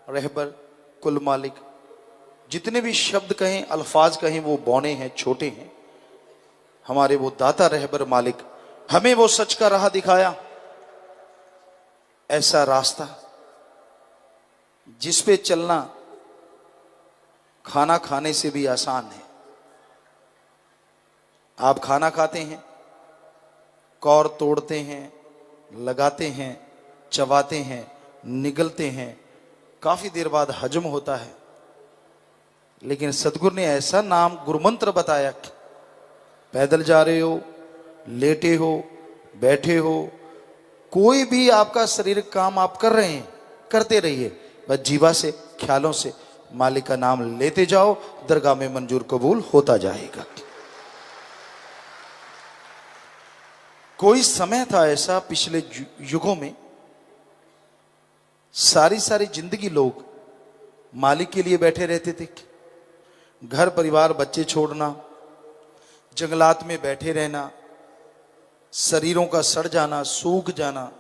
रहबर, कुल मालिक, जितने भी शब्द कहें, अल्फाज कहें, वो बौने हैं, छोटे हैं। हमारे वो दाता रहबर मालिक, हमें वो सच का राह दिखाया, ऐसा रास्ता जिस पे चलना खाना खाने से भी आसान है। आप खाना खाते हैं, कौर तोड़ते हैं, लगाते हैं, चबाते हैं, निगलते हैं, काफी देर बाद हजम होता है। लेकिन सतगुरु ने ऐसा नाम गुरुमंत्र बताया, पैदल जा रहे हो, लेटे हो, बैठे हो, कोई भी आपका शारीरिक काम आप कर रहे हैं, करते रहिए, बस जीवा से, ख्यालों से मालिक का नाम लेते जाओ, दरगाह में मंजूर कबूल होता जाएगा। कोई समय था ऐसा पिछले युगों में, सारी सारी जिंदगी लोग मालिक के लिए बैठे रहते थे। घर परिवार बच्चे छोड़ना, जंगलात में बैठे रहना, शरीरों का सड़ जाना, सूख जाना,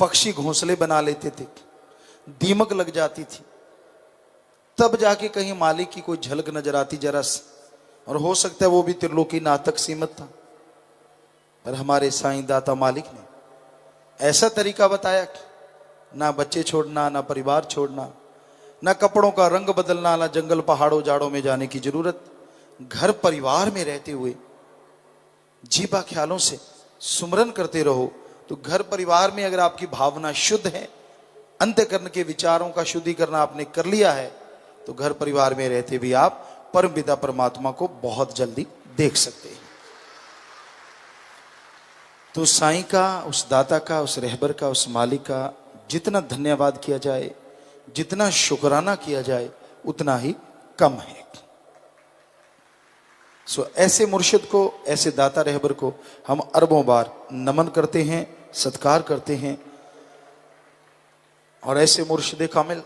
पक्षी घोंसले बना लेते थे, दीमक लग जाती थी, तब जाके कहीं मालिक की कोई झलक नजर आती जरा सी, और हो सकता है वो भी त्रिलोकी नाथ तक सीमित था। पर हमारे साईं दाता मालिक ने ऐसा तरीका बताया, ना बच्चे छोड़ना, ना परिवार छोड़ना, ना कपड़ों का रंग बदलना, ना जंगल पहाड़ों जाड़ों में जाने की जरूरत। घर परिवार में रहते हुए जीवा ख्यालों से सुमरन करते रहो। तो घर परिवार में अगर आपकी भावना शुद्ध है, अंतःकरण के विचारों का शुद्धिकरण आपने कर लिया है, तो घर परिवार में रहते भी आप परम पिता परमात्मा को बहुत जल्दी देख सकते हैं। तो साईं का, उस दाता का, उस रहबर का, उस मालिक का जितना धन्यवाद किया जाए, जितना शुक्राना किया जाए, उतना ही कम है। सो ऐसे मुर्शिद को, ऐसे दाता रहबर को हम अरबों बार नमन करते हैं, सत्कार करते हैं। और ऐसे मुर्शिद कामिल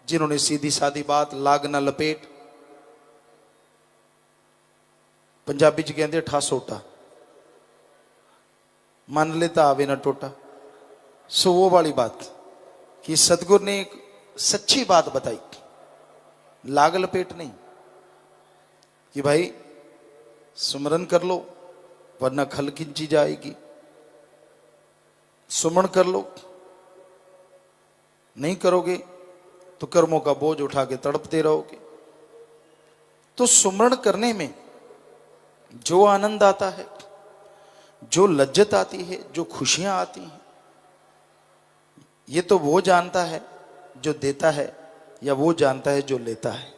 जिन्होंने सीधी सादी बात, लाग ना लपेट, पंजाबी च कहते ठा सोटा, मान लेता आवे ना टोटा। सो वो वाली बात कि सतगुरु ने एक सच्ची बात बताई, लाग लपेट नहीं, कि भाई सुमरन कर लो वरना खल खिंची जाएगी, सुमन कर लो, नहीं करोगे तो कर्मों का बोझ उठा के तड़पते रहोगे। तो सुमरण करने में जो आनंद आता है, जो लज्जत आती है, जो खुशियां आती हैं, ये तो वो जानता है जो देता है, या वो जानता है जो लेता है।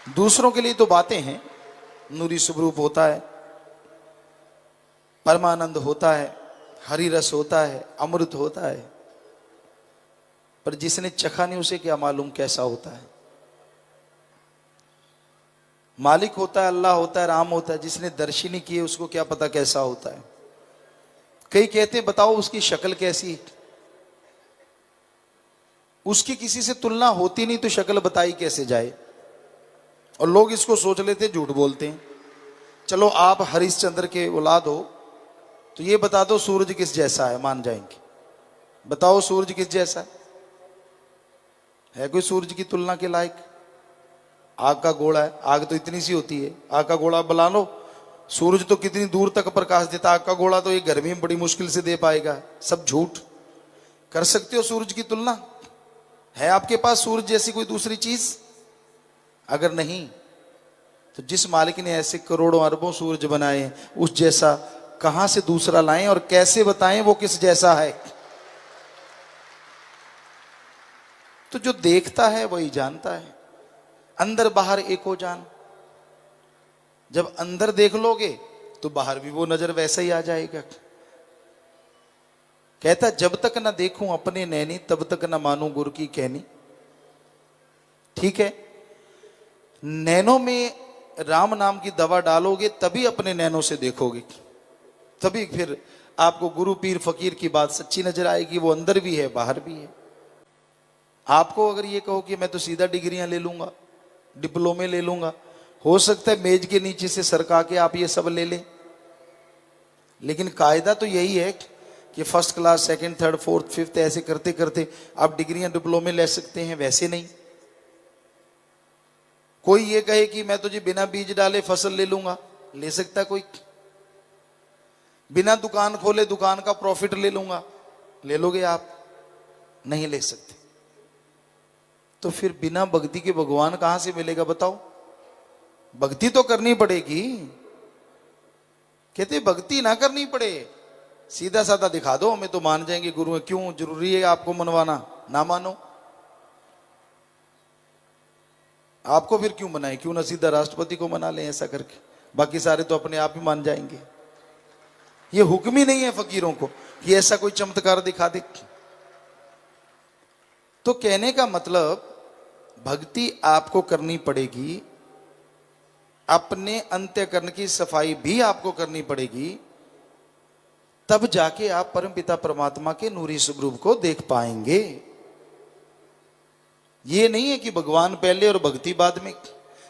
दूसरों के लिए तो बातें हैं, नूरी स्वरूप होता है, परमानंद होता है, हरि रस होता है, अमृत होता है, पर जिसने चखा नहीं उसे क्या मालूम कैसा होता है। मालिक होता है, अल्लाह होता है, राम होता है, जिसने दर्शन नहीं किए उसको क्या पता कैसा होता है। कई कहते हैं बताओ उसकी शक्ल कैसी, उसकी किसी से तुलना होती नहीं तो शक्ल बताई कैसे जाए। और लोग इसको सोच लेते, झूठ बोलते हैं। चलो आप हरिश्चंद्र के औलाद हो तो ये बता दो सूरज किस जैसा है, मान जाएंगे। बताओ सूरज किस जैसा है कोई सूरज की तुलना के लायक? आग का गोला है, आग तो इतनी सी होती है, आग का गोला बुला लो, सूरज तो कितनी दूर तक प्रकाश देता, आग का गोला तो ये गर्मी में बड़ी मुश्किल से दे पाएगा। सब झूठ। कर सकते हो सूरज की तुलना? है आपके पास सूरज जैसी कोई दूसरी चीज? अगर नहीं तो जिस मालिक ने ऐसे करोड़ों अरबों सूरज बनाए, उस जैसा कहां से दूसरा लाएं और कैसे बताएं वो किस जैसा है? तो जो देखता है वही जानता है। अंदर बाहर एको जान। जब अंदर देख लोगे तो बाहर भी वो नजर वैसा ही आ जाएगा। कहता जब तक ना देखूं अपने नैनी तब तक ना मानूं गुरु की कहनी। ठीक है, नैनों में राम नाम की दवा डालोगे तभी अपने नैनों से देखोगे, तभी फिर आपको गुरु पीर फकीर की बात सच्ची नजर आएगी। वो अंदर भी है बाहर भी है। आपको अगर ये कहो कि मैं तो सीधा डिग्रियां ले लूंगा, डिप्लोमे ले लूंगा, हो सकता है मेज के नीचे से सरका के आप ये सब ले लें, लेकिन कायदा तो यही है कि first class, second, third, fourth, fifth ऐसे करते करते आप डिग्रियां डिप्लोमे ले सकते हैं, वैसे नहीं। कोई ये कहे कि मैं तो जी बिना बीज डाले फसल ले लूंगा, ले सकता कोई? बिना दुकान खोले दुकान का प्रॉफिट ले लूंगा, ले लोगे आप? नहीं ले सकते। तो फिर बिना भक्ति के भगवान कहां से मिलेगा बताओ? भक्ति तो करनी पड़ेगी। कहते भक्ति ना करनी पड़े, सीधा साधा दिखा दो हमें तो मान जाएंगे गुरु है। क्यों जरूरी है आपको मनवाना? ना मानो, आपको फिर क्यों मनाए? क्यों ना सीधा राष्ट्रपति को मना लें ऐसा करके, बाकी सारे तो अपने आप ही मान जाएंगे। ये हुक्म ही नहीं है फकीरों को कि ऐसा कोई चमत्कार दिखा दे। तो कहने का मतलब भक्ति आपको करनी पड़ेगी, अपने अंतःकरण की सफाई भी आपको करनी पड़ेगी, तब जाके आप परमपिता परमात्मा के नूरी स्वरूप को देख पाएंगे। ये नहीं है कि भगवान पहले और भक्ति बाद में।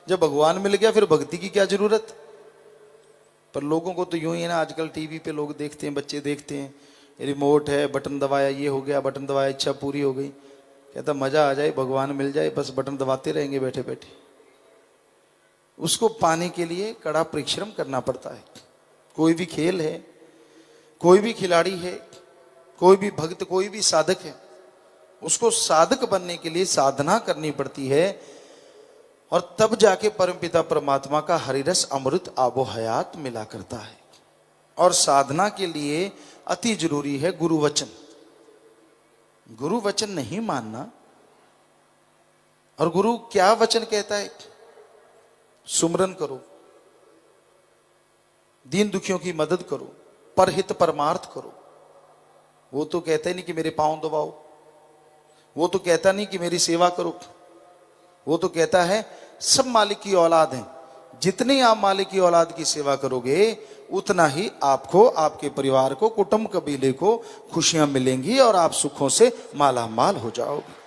जब भगवान मिल गया फिर भक्ति की क्या जरूरत? पर लोगों को तो यूं ही है ना, आजकल टीवी पे लोग देखते हैं, बच्चे देखते हैं, रिमोट है, बटन दबाया ये हो गया, बटन दबाया इच्छा पूरी हो गई। कहता मजा आ जाए, भगवान मिल जाए, बस बटन दबाते रहेंगे बैठे बैठे। उसको पाने के लिए कड़ा परिश्रम करना पड़ता है। कोई भी खेल है, कोई भी खिलाड़ी है, कोई भी भक्त, कोई भी साधक है, उसको साधक बनने के लिए साधना करनी पड़ती है, और तब जाके परमपिता परमात्मा का हरिरस अमृत आबो हयात मिला करता है। और साधना के लिए अति जरूरी है गुरु वचन। गुरु वचन नहीं मानना। और गुरु क्या वचन कहता है? सुमरन करो, दीन दुखियों की मदद करो, परहित परमार्थ करो। वो तो कहता ही नहीं कि मेरे पांव दबाओ, वो तो कहता नहीं कि मेरी सेवा करो, वो तो कहता है सब मालिक की औलाद हैं, जितनी आप मालिक की औलाद की सेवा करोगे उतना ही आपको, आपके परिवार को, कुटुंब कबीले को खुशियां मिलेंगी और आप सुखों से माला माल हो जाओगे।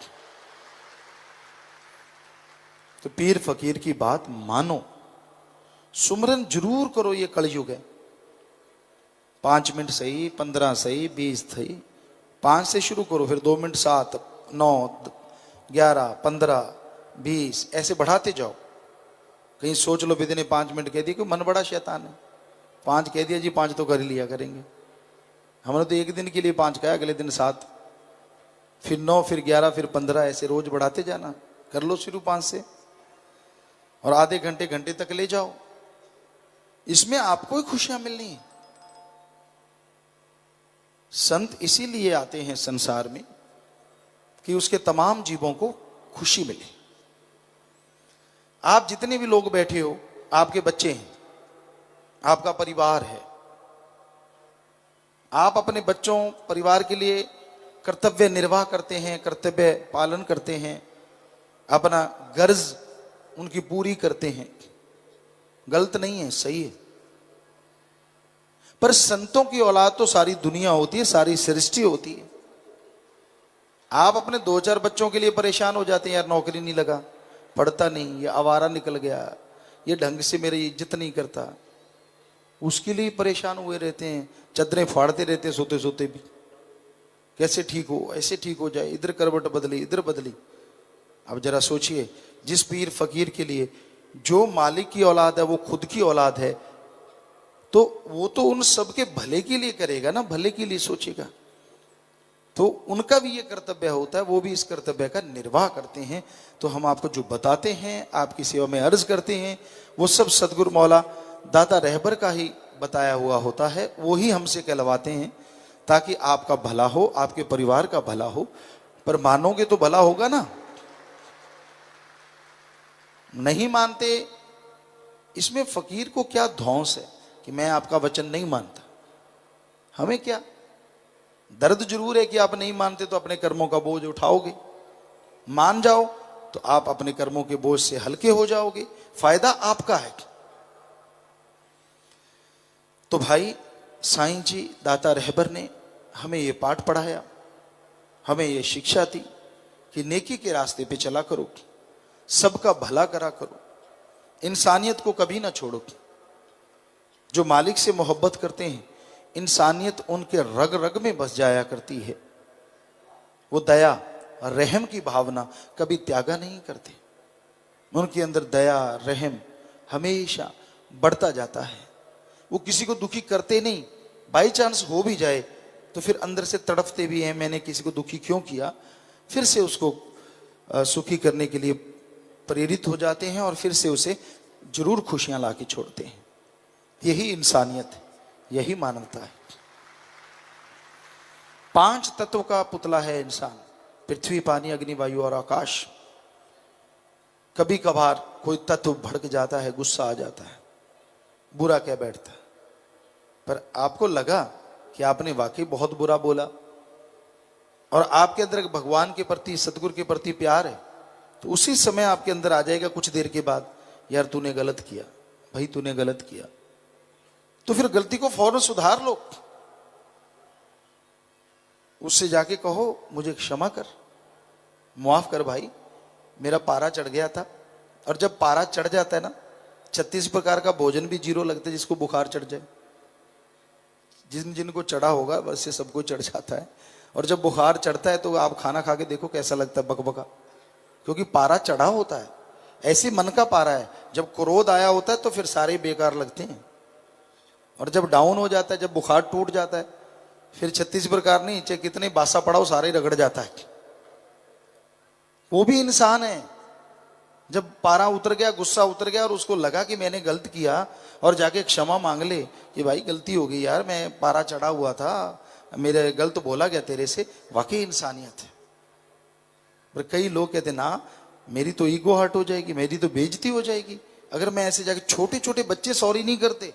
तो पीर फकीर की बात मानो, सुमरन जरूर करो। ये कलयुग है। 5 मिनट सही, 15 सही, 20 सही, 5 से शुरू करो, फिर 2 मिनट, 7, 9, 11, 15, 20 ऐसे बढ़ाते जाओ। कहीं सोच लो विदि ने 5 मिनट कह दिया, कि मन बड़ा शैतान है, 5 कह दिया जी, 5 तो कर ही लिया करेंगे। हमने तो एक दिन के लिए 5 कहा, अगले दिन 7, फिर 9, फिर 11, फिर 15, ऐसे रोज बढ़ाते जाना। कर लो शुरू 5 से, और आधे घंटे घंटे तक ले जाओ। इसमें आपको ही खुशियां मिलनी है। संत इसीलिए आते हैं संसार में कि उसके तमाम जीवों को खुशी मिले। आप जितने भी लोग बैठे हो, आपके बच्चे हैं, आपका परिवार है, आप अपने बच्चों, परिवार के लिए कर्तव्य निर्वाह करते हैं, कर्तव्य पालन करते हैं, अपना गर्ज उनकी पूरी करते हैं। गलत नहीं है, सही है। पर संतों की औलाद तो सारी दुनिया होती है, सारी सृष्टि होती है। आप अपने 2-4 बच्चों के लिए परेशान हो जाते हैं, यार नौकरी नहीं लगा, पढ़ता नहीं, ये आवारा निकल गया, ये ढंग से मेरी इज्जत नहीं करता, उसके लिए परेशान हुए रहते हैं, चदरें फाड़ते रहते हैं सोते सोते भी। कैसे ठीक हो, ऐसे ठीक हो जाए, इधर करवट बदली, इधर बदली। अब जरा सोचिए, जिस पीर फकीर के लिए जो मालिक की औलाद है वो खुद की औलाद है, तो वो तो उन सबके भले के लिए करेगा ना, भले के लिए सोचेगा। तो उनका भी ये कर्तव्य होता है, वो भी इस कर्तव्य का निर्वाह करते हैं। तो हम आपको जो बताते हैं, आपकी सेवा में अर्ज करते हैं, वो सब सदगुरु मौला दाता रहबर का ही बताया हुआ होता है, वो ही हमसे कहलवाते हैं, ताकि आपका भला हो, आपके परिवार का भला हो। पर मानोगे तो भला होगा ना, नहीं मानते, इसमें फकीर को क्या धौंस है कि मैं आपका वचन नहीं मानता। हमें क्या दर्द जरूर है कि आप नहीं मानते, तो अपने कर्मों का बोझ उठाओगे। मान जाओ तो आप अपने कर्मों के बोझ से हल्के हो जाओगे, फायदा आपका है। तो भाई साईं जी दाता रहबर ने हमें ये पाठ पढ़ाया, हमें ये शिक्षा दी कि नेकी के रास्ते पे चला करो, सबका भला करा करो, इंसानियत को कभी ना छोड़ो। जो मालिक से मोहब्बत करते हैं इंसानियत उनके रग रग में बस जाया करती है। वो दया, रहम की भावना कभी त्यागा नहीं करते। उनके अंदर दया, रहम हमेशा बढ़ता जाता है। वो किसी को दुखी करते नहीं। बाई चांस हो भी जाए तो फिर अंदर से तड़पते भी हैं, मैंने किसी को दुखी क्यों किया, फिर से उसको सुखी करने के लिए प्रेरित हो जाते हैं और फिर से उसे जरूर खुशियां ला के छोड़ते हैं। यही इंसानियत है, यही मानवता है। 5 तत्व का पुतला है इंसान, पृथ्वी, पानी, अग्नि, वायु और आकाश। कभी कभार कोई तत्व भड़क जाता है, गुस्सा आ जाता है, बुरा कह बैठता है, पर आपको लगा कि आपने वाकई बहुत बुरा बोला और आपके अंदर भगवान के प्रति, सतगुरु के प्रति प्यार है, तो उसी समय आपके अंदर आ जाएगा कुछ देर के बाद, यार तूने गलत किया, भाई तूने गलत किया। तो फिर गलती को फौरन सुधार लो। उससे जाके कहो मुझे क्षमा कर, माफ कर भाई, मेरा पारा चढ़ गया था। और जब पारा चढ़ जाता है ना, 36 प्रकार का भोजन भी जीरो लगता है जिसको बुखार चढ़ जाए। जिनको चढ़ा होगा वैसे सबको चढ़ जाता है। और जब बुखार चढ़ता है तो आप खाना खा के देखो कैसा लगता है, बकबका, क्योंकि पारा चढ़ा होता है। ऐसे मन का पारा है। जब क्रोध आया होता है तो फिर सारे बेकार लगते हैं, और जब डाउन हो जाता है, जब बुखार टूट जाता है, फिर 36 प्रकार नहीं, चाहे कितने बासा पड़ाओ सारे रगड़ जाता है। वो भी इंसान है। जब पारा उतर गया, गुस्सा उतर गया और उसको लगा कि मैंने गलत किया, और जाके क्षमा मांग ले कि भाई गलती हो गई यार, मैं पारा चढ़ा हुआ था, मेरे गलत बोला गया तेरे से, वाकई इंसानियत है। पर कई लोग कहते ना, मेरी तो ईगो हर्ट हो जाएगी, मेरी तो बेइज्जती हो जाएगी अगर मैं ऐसे जाके। छोटे छोटे बच्चे सॉरी नहीं करते।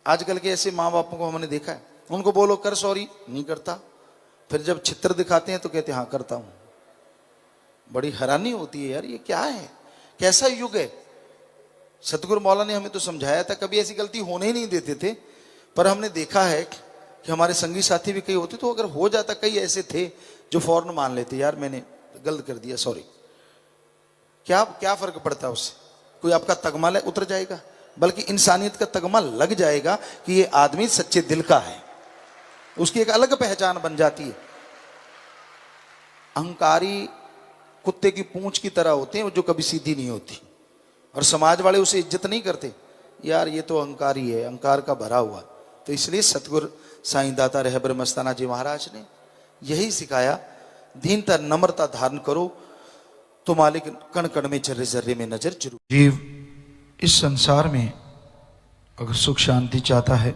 आजकल के ऐसे माँ बापों को हमने देखा है, उनको बोलो कर सॉरी, नहीं करता। फिर जब छित्र दिखाते हैं तो कहते हैं हाँ करता हूं। बड़ी हैरानी होती है यार, ये क्या है, कैसा युग है। सतगुरु मौला ने हमें तो समझाया था, कभी ऐसी गलती होने ही नहीं देते थे, पर हमने देखा है कि हमारे संगी साथी भी कई होते, तो अगर हो जाता, कई ऐसे थे जो फौरन मान लेते, यार मैंने गलत कर दिया, सॉरी। क्या फर्क पड़ता है उससे? कोई आपका तगमा उतर जाएगा, बल्कि इंसानियत का तगमा लग जाएगा कि ये आदमी सच्चे दिल का है। उसकी एक अलग पहचान बन जाती है। अहंकारी कुत्ते की पूंछ की तरह होते हैं जो कभी सीधी नहीं होती, और समाज वाले उसे इज्जत नहीं करते, यार ये तो अहंकारी है, अहंकार का भरा हुआ। तो इसलिए सतगुरु साईं दाता रहबर मस्ताना जी महाराज ने यही सिखाया, दीनता नम्रता धारण करो तो मालिक कण कण में, जर्रे जर्रे में नजर जरूर। जीव इस संसार में अगर सुख शांति चाहता है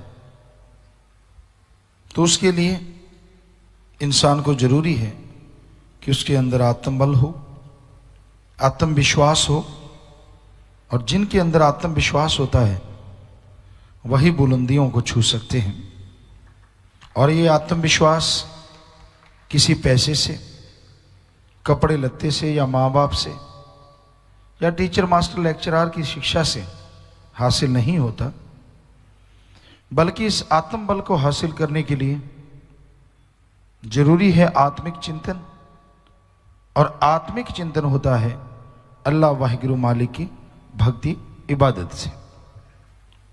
तो उसके लिए इंसान को जरूरी है कि उसके अंदर आत्मबल हो, आत्मविश्वास हो। और जिनके अंदर आत्मविश्वास होता है वही बुलंदियों को छू सकते हैं। और ये आत्मविश्वास किसी पैसे से, कपड़े लत्ते से, या माँ बाप से, या टीचर मास्टर लेक्चरार की शिक्षा से हासिल नहीं होता, बल्कि इस आत्मबल को हासिल करने के लिए जरूरी है आत्मिक चिंतन। और आत्मिक चिंतन होता है अल्लाह वाहिगुरु मालिक की भक्ति इबादत से।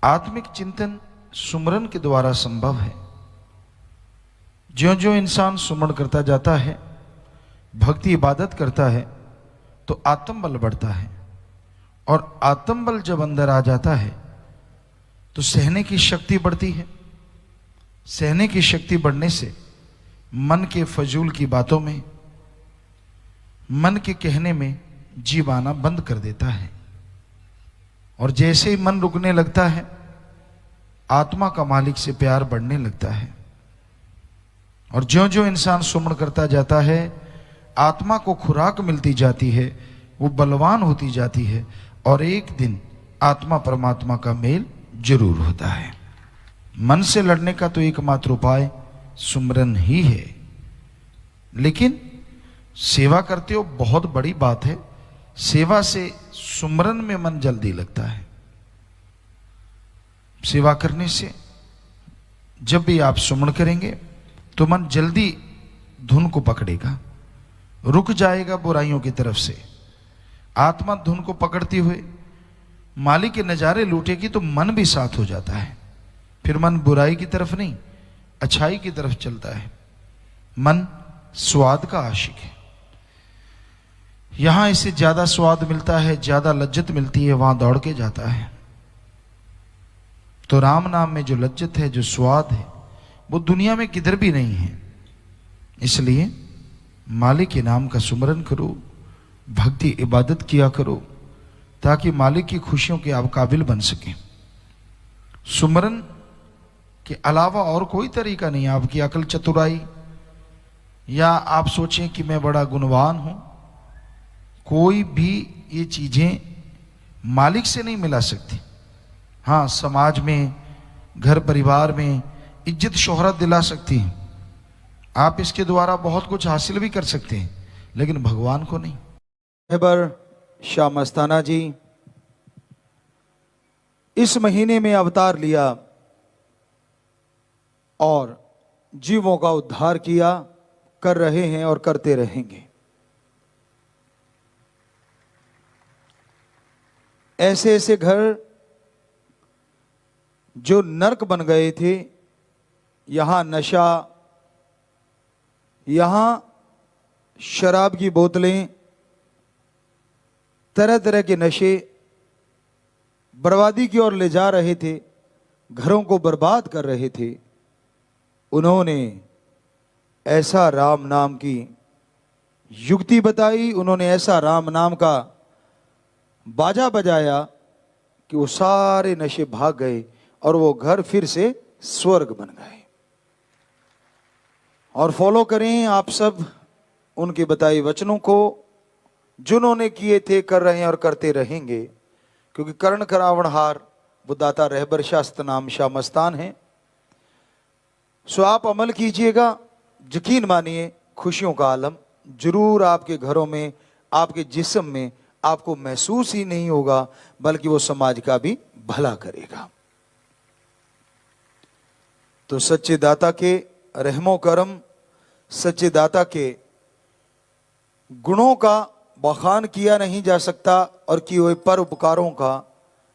आत्मिक चिंतन सुमरन के द्वारा संभव है। ज्यों ज्यों इंसान सुमरण करता जाता है, भक्ति इबादत करता है, तो आत्मबल बढ़ता है। और आत्मबल जब अंदर आ जाता है तो सहने की शक्ति बढ़ती है। सहने की शक्ति बढ़ने से मन के फजूल की बातों में, मन के कहने में जीव आना बंद कर देता है। और जैसे ही मन रुकने लगता है, आत्मा का मालिक से प्यार बढ़ने लगता है। और ज्यों ज्यों इंसान सुमरण करता जाता है, आत्मा को खुराक मिलती जाती है, वो बलवान होती जाती है, और एक दिन आत्मा परमात्मा का मेल जरूर होता है। मन से लड़ने का तो एकमात्र उपाय सुमरन ही है। लेकिन सेवा करते हो, बहुत बड़ी बात है, सेवा से सुमरन में मन जल्दी लगता है। सेवा करने से जब भी आप सुमरण करेंगे तो मन जल्दी धुन को पकड़ेगा, रुक जाएगा बुराइयों की तरफ से। आत्मा धुन को पकड़ती हुए मालिक के नजारे लूटेगी तो मन भी साथ हो जाता है। फिर मन बुराई की तरफ नहीं, अच्छाई की तरफ चलता है। मन स्वाद का आशिक है। यहां इसे ज्यादा स्वाद मिलता है, ज्यादा लज्जत मिलती है, वहां दौड़ के जाता है। तो राम नाम में जो लज्जत है, जो स्वाद है, वो दुनिया में किधर भी नहीं है। इसलिए मालिक के नाम का सुमरन करो, भक्ति इबादत किया करो, ताकि मालिक की खुशियों के आप काबिल बन सकें। सुमरन के अलावा और कोई तरीका नहीं। आपकी अकल चतुराई या आप सोचें कि मैं बड़ा गुणवान हूं, कोई भी ये चीजें मालिक से नहीं मिला सकती। हाँ, समाज में, घर परिवार में इज्जत शोहरत दिला सकती हैं, आप इसके द्वारा बहुत कुछ हासिल भी कर सकते हैं, लेकिन भगवान को नहीं। रहबर शाह मस्ताना जी इस महीने में अवतार लिया और जीवों का उद्धार किया, कर रहे हैं और करते रहेंगे। ऐसे ऐसे घर जो नरक बन गए थे, यहां नशा, यहां शराब की बोतलें, तरह तरह के नशे बर्बादी की ओर ले जा रहे थे, घरों को बर्बाद कर रहे थे। उन्होंने ऐसा राम नाम की युक्ति बताई, उन्होंने ऐसा राम नाम का बाजा बजाया कि वो सारे नशे भाग गए और वो घर फिर से स्वर्ग बन गए। और फॉलो करें आप सब उनके बताए वचनों को, जिन्होंने किए थे, कर रहे हैं और करते रहेंगे। क्योंकि कर्ण करावणहार वो दाता रहबर शास्त्र नाम शाह मस्तान है। सो आप अमल कीजिएगा, यकीन मानिए खुशियों का आलम जरूर आपके घरों में, आपके जिस्म में आपको महसूस ही नहीं होगा, बल्कि वो समाज का भी भला करेगा। तो सच्चे दाता के रहमो करम, सच्चे दाता के गुणों का बखान किया नहीं जा सकता और किए हुए पर उपकारों का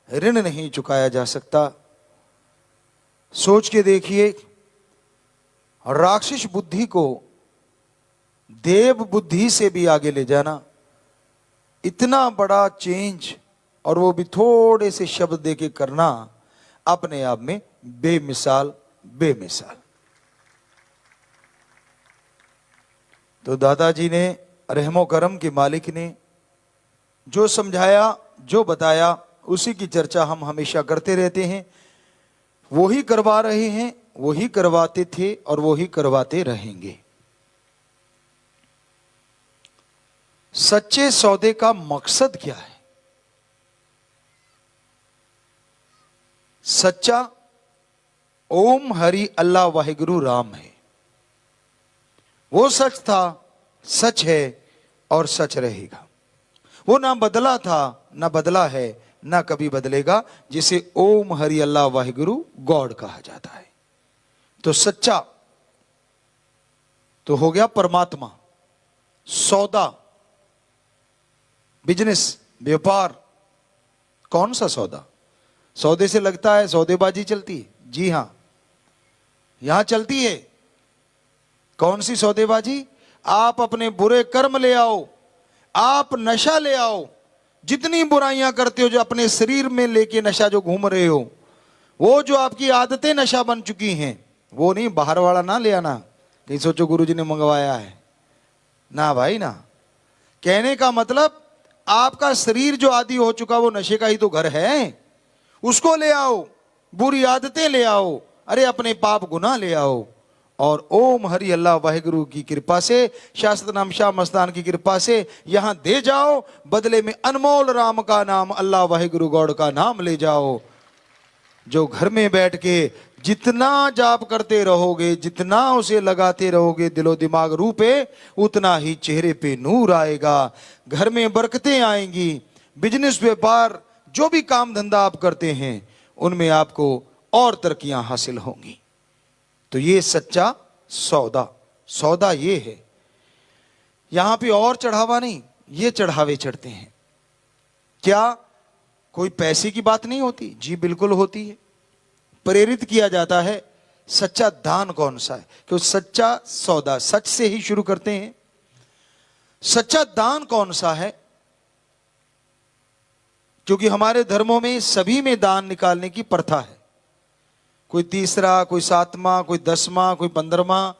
ऋण नहीं चुकाया जा सकता। सोच के देखिए, राक्षस बुद्धि को देव बुद्धि से भी आगे ले जाना, इतना बड़ा चेंज, और वो भी थोड़े से शब्द देके करना, अपने आप में बेमिसाल बेमिसाल। तो दादाजी ने, रहमो करम के मालिक ने जो समझाया, जो बताया, उसी की चर्चा हम हमेशा करते रहते हैं। वो ही करवा रहे हैं, वो ही करवाते थे और वो ही करवाते रहेंगे। सच्चे सौदे का मकसद क्या है? सच्चा ओम हरि अल्लाह वाहिगुरु राम है। वो सच था, सच है और सच रहेगा। वो ना बदला था, ना बदला है, ना कभी बदलेगा, जिसे ओम हरि अल्लाह वाहिगुरु गॉड कहा जाता है। तो सच्चा तो हो गया परमात्मा। सौदा, बिजनेस, व्यापार। कौन सा सौदा? सौदे से लगता है सौदेबाजी चलती है। जी हां, यहां चलती है। कौन सी सौदेबाजी? आप अपने बुरे कर्म ले आओ, आप नशा ले आओ, जितनी बुराइयां करते हो, जो अपने शरीर में लेके नशा जो घूम रहे हो, वो जो आपकी आदतें नशा बन चुकी हैं, वो नहीं, बाहर वाला ना ले आना, कहीं सोचो गुरुजी ने मंगवाया है ना भाई ना। कहने का मतलब, आपका शरीर जो आदि हो चुका, वो नशे का ही तो घर है। उसको ले आओ, बुरी आदतें ले आओ, अरे अपने पाप गुनाह ले आओ, और ओम हरि अल्लाह वाहिगुरु की कृपा से, शास्त्र नाम शाह मस्तान की कृपा से यहां दे जाओ। बदले में अनमोल राम का नाम, अल्लाह वाहिगुरु गॉड का नाम ले जाओ। जो घर में बैठ के जितना जाप करते रहोगे, जितना उसे लगाते रहोगे दिलो दिमाग रूपे, उतना ही चेहरे पे नूर आएगा, घर में बरकतें आएंगी। बिजनेस, व्यापार, जो भी काम धंधा आप करते हैं, उनमें आपको और तरक्कियां हासिल होंगी। तो ये सच्चा सौदा, सौदा ये है। यहां पे और चढ़ावा नहीं, ये चढ़ावे चढ़ते हैं। क्या कोई पैसे की बात नहीं होती? जी बिल्कुल होती है। प्रेरित किया जाता है सच्चा दान कौन सा है, क्योंकि सच्चा सौदा सच से ही शुरू करते हैं। सच्चा दान कौन सा है, क्योंकि हमारे धर्मों में सभी में दान निकालने की प्रथा है। कोई तीसरा, कोई सातवां, कोई 10वां, कोई 15वां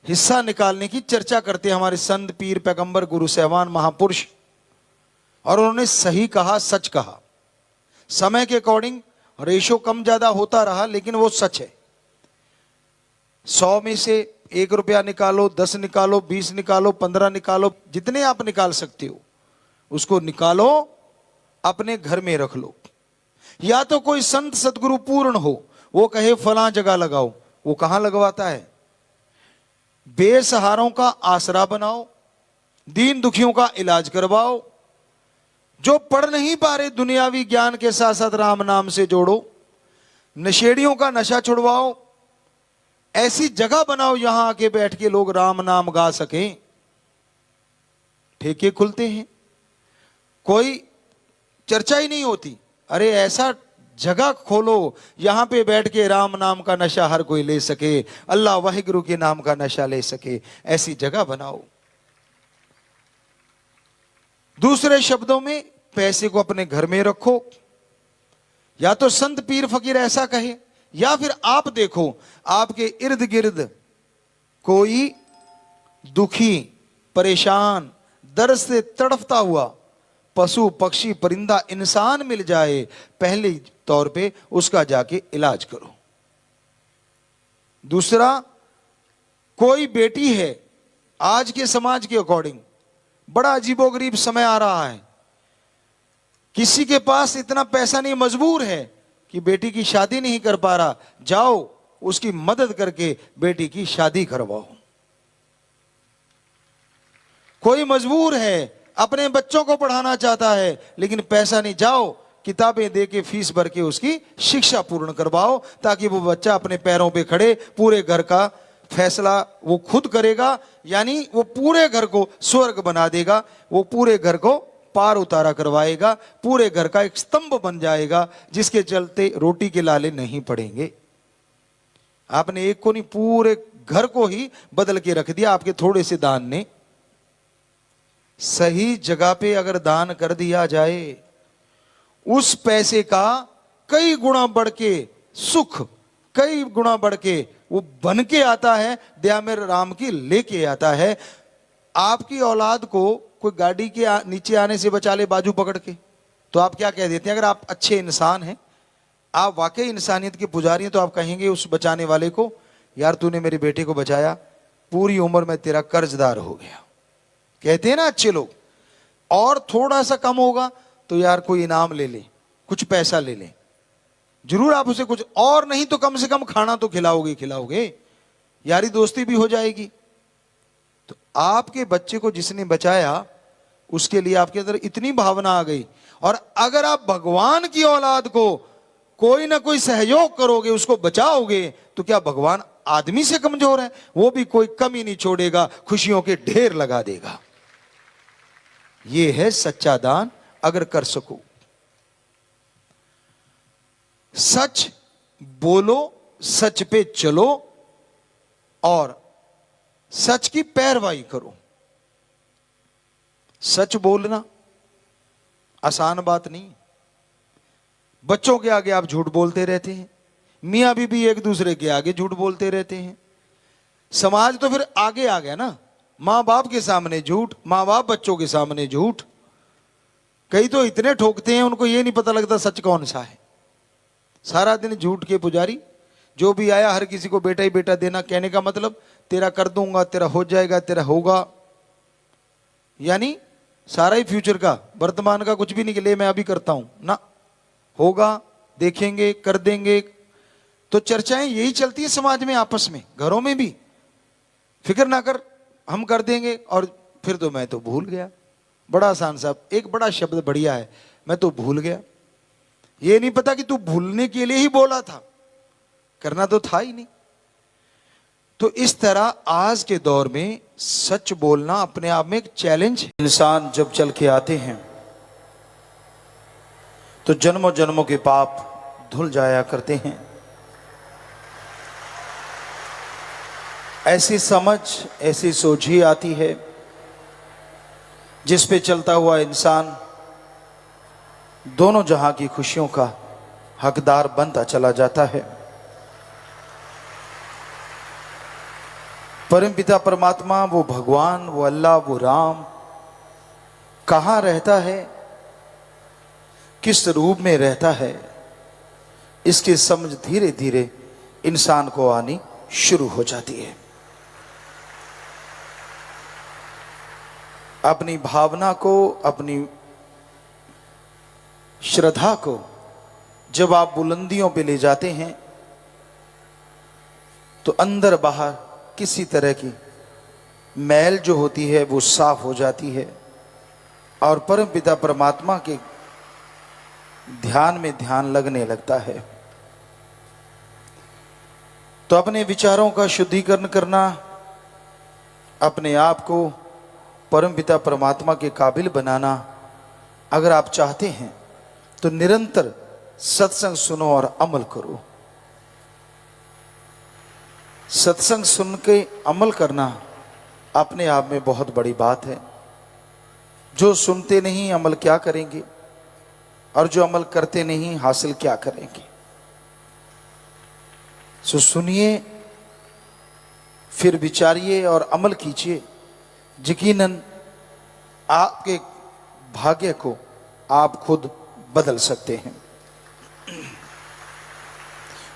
हिस्सा निकालने की चर्चा करते हैं हमारे संत, पीर, पैगंबर, गुरु साहबान, महापुरुष। और उन्होंने सही कहा, सच कहा। समय के अकॉर्डिंग रेशो कम ज्यादा होता रहा, लेकिन वो सच है। 100 में से 1 रुपया निकालो, 10 निकालो, 20 निकालो, 15 निकालो, जितने आप निकाल सकते हो उसको निकालो, अपने घर में रख लो। या तो कोई संत सदगुरु पूर्ण हो, वो कहे फलां जगह लगाओ, वो कहां लगवाता है। बेसहारों का आसरा बनाओ, दीन दुखियों का इलाज करवाओ, जो पढ़ नहीं पा रहे दुनियावी ज्ञान के साथ साथ राम नाम से जोड़ो, नशेड़ियों का नशा छुड़वाओ। ऐसी जगह बनाओ यहां आके बैठ के लोग राम नाम गा सकें। ठेके खुलते हैं, कोई चर्चा ही नहीं होती। अरे ऐसा जगह खोलो यहां पे बैठ के राम नाम का नशा हर कोई ले सके, अल्लाह वाहिगुरु के नाम का नशा ले सके, ऐसी जगह बनाओ। दूसरे शब्दों में पैसे को अपने घर में रखो। या तो संत पीर फकीर ऐसा कहे, या फिर आप देखो आपके इर्द गिर्द कोई दुखी, परेशान, दर्द से तड़फता हुआ पशु, पक्षी, परिंदा, इंसान मिल जाए, पहले तौर पे उसका जाके इलाज करो। दूसरा, कोई बेटी है, आज के समाज के अकॉर्डिंग बड़ा अजीबोगरीब समय आ रहा है, किसी के पास इतना पैसा नहीं, मजबूर है कि बेटी की शादी नहीं कर पा रहा, जाओ उसकी मदद करके बेटी की शादी करवाओ। कोई मजबूर है, अपने बच्चों को पढ़ाना चाहता है लेकिन पैसा नहीं, जाओ किताबें दे के फीस भर के उसकी शिक्षा पूर्ण करवाओ, ताकि वो बच्चा अपने पैरों पे खड़े पूरे घर का फैसला वो खुद करेगा, यानी वो पूरे घर को स्वर्ग बना देगा, वो पूरे घर को पार उतारा करवाएगा, पूरे घर का एक स्तंभ बन जाएगा, जिसके चलते रोटी के लाले नहीं पड़ेंगे। आपने एक को नहीं, पूरे घर को ही बदल के रख दिया आपके थोड़े से दान ने। सही जगह पे अगर दान कर दिया जाए, उस पैसे का कई गुना बढ़ के सुख, कई गुना बढ़ के वो बन के आता है, दया में राम की लेके आता है। आपकी औलाद को कोई गाड़ी के नीचे आने से बचा ले बाजू पकड़ के, तो आप क्या कह देते हैं? अगर आप अच्छे इंसान हैं, आप वाकई इंसानियत के पुजारी हैं, तो आप कहेंगे उस बचाने वाले को, यार तूने मेरे बेटे को बचाया, पूरी उम्र में तेरा कर्जदार हो गया। कहते हैं ना अच्छे लोग। और थोड़ा सा कम होगा तो यार कोई इनाम ले ले, कुछ पैसा ले ले, जरूर आप उसे कुछ, और नहीं तो कम से कम खाना तो खिलाओगे, यारी दोस्ती भी हो जाएगी। तो आपके बच्चे को जिसने बचाया, उसके लिए आपके अंदर इतनी भावना आ गई। और अगर आप भगवान की औलाद को कोई ना कोई सहयोग करोगे, उसको बचाओगे, तो क्या भगवान आदमी से कमजोर है? वो भी कोई कमी नहीं छोड़ेगा, खुशियों के ढेर लगा देगा। ये है सच्चा दान, अगर कर सको। सच बोलो, सच पे चलो और सच की पैरवाई करो। सच बोलना आसान बात नहीं। बच्चों के आगे आप झूठ बोलते रहते हैं, मियां बीबी एक दूसरे के आगे झूठ बोलते रहते हैं, समाज तो फिर आगे आ गया ना। मां बाप के सामने झूठ, मां बाप बच्चों के सामने झूठ। कई तो इतने ठोकते हैं उनको ये नहीं पता लगता सच कौन सा है। सारा दिन झूठ के पुजारी, जो भी आया हर किसी को बेटा ही बेटा देना, कहने का मतलब तेरा कर दूंगा, तेरा हो जाएगा, तेरा होगा, यानी सारा ही फ्यूचर का, वर्तमान का कुछ भी नहीं कि ले मैं अभी करता हूं ना, होगा, देखेंगे, कर देंगे। तो चर्चाएं यही चलती है समाज में, आपस में, घरों में भी। फिक्र ना कर, हम कर देंगे, और फिर तो मैं तो भूल गया। बड़ा आसान साहब, एक बड़ा शब्द बढ़िया है, मैं तो भूल गया। ये नहीं पता कि तू भूलने के लिए ही बोला था, करना तो था ही नहीं। तो इस तरह आज के दौर में सच बोलना अपने आप में एक चैलेंज है। इंसान जब चल के आते हैं तो जन्मों जन्मों के पाप धुल जाया करते हैं। ऐसी समझ, ऐसी सोच ही आती है जिस पे चलता हुआ इंसान दोनों जहां की खुशियों का हकदार बनता चला जाता है। परमपिता परमात्मा, वो भगवान, वो अल्लाह, वो राम कहाँ रहता है, किस रूप में रहता है, इसकी समझ धीरे धीरे इंसान को आनी शुरू हो जाती है। अपनी भावना को, अपनी श्रद्धा को जब आप बुलंदियों पे ले जाते हैं तो अंदर बाहर किसी तरह की मैल जो होती है वो साफ हो जाती है और परमपिता परमात्मा के ध्यान में ध्यान लगने लगता है। तो अपने विचारों का शुद्धिकरण करना, अपने आप को परमपिता परमात्मा के काबिल बनाना अगर आप चाहते हैं तो निरंतर सत्संग सुनो और अमल करो। सत्संग सुन के अमल करना अपने आप में बहुत बड़ी बात है। जो सुनते नहीं अमल क्या करेंगे, और जो अमल करते नहीं हासिल क्या करेंगे। सो सुनिए, फिर विचारिए और अमल कीजिए। यकीनन आपके भाग्य को आप खुद बदल सकते हैं।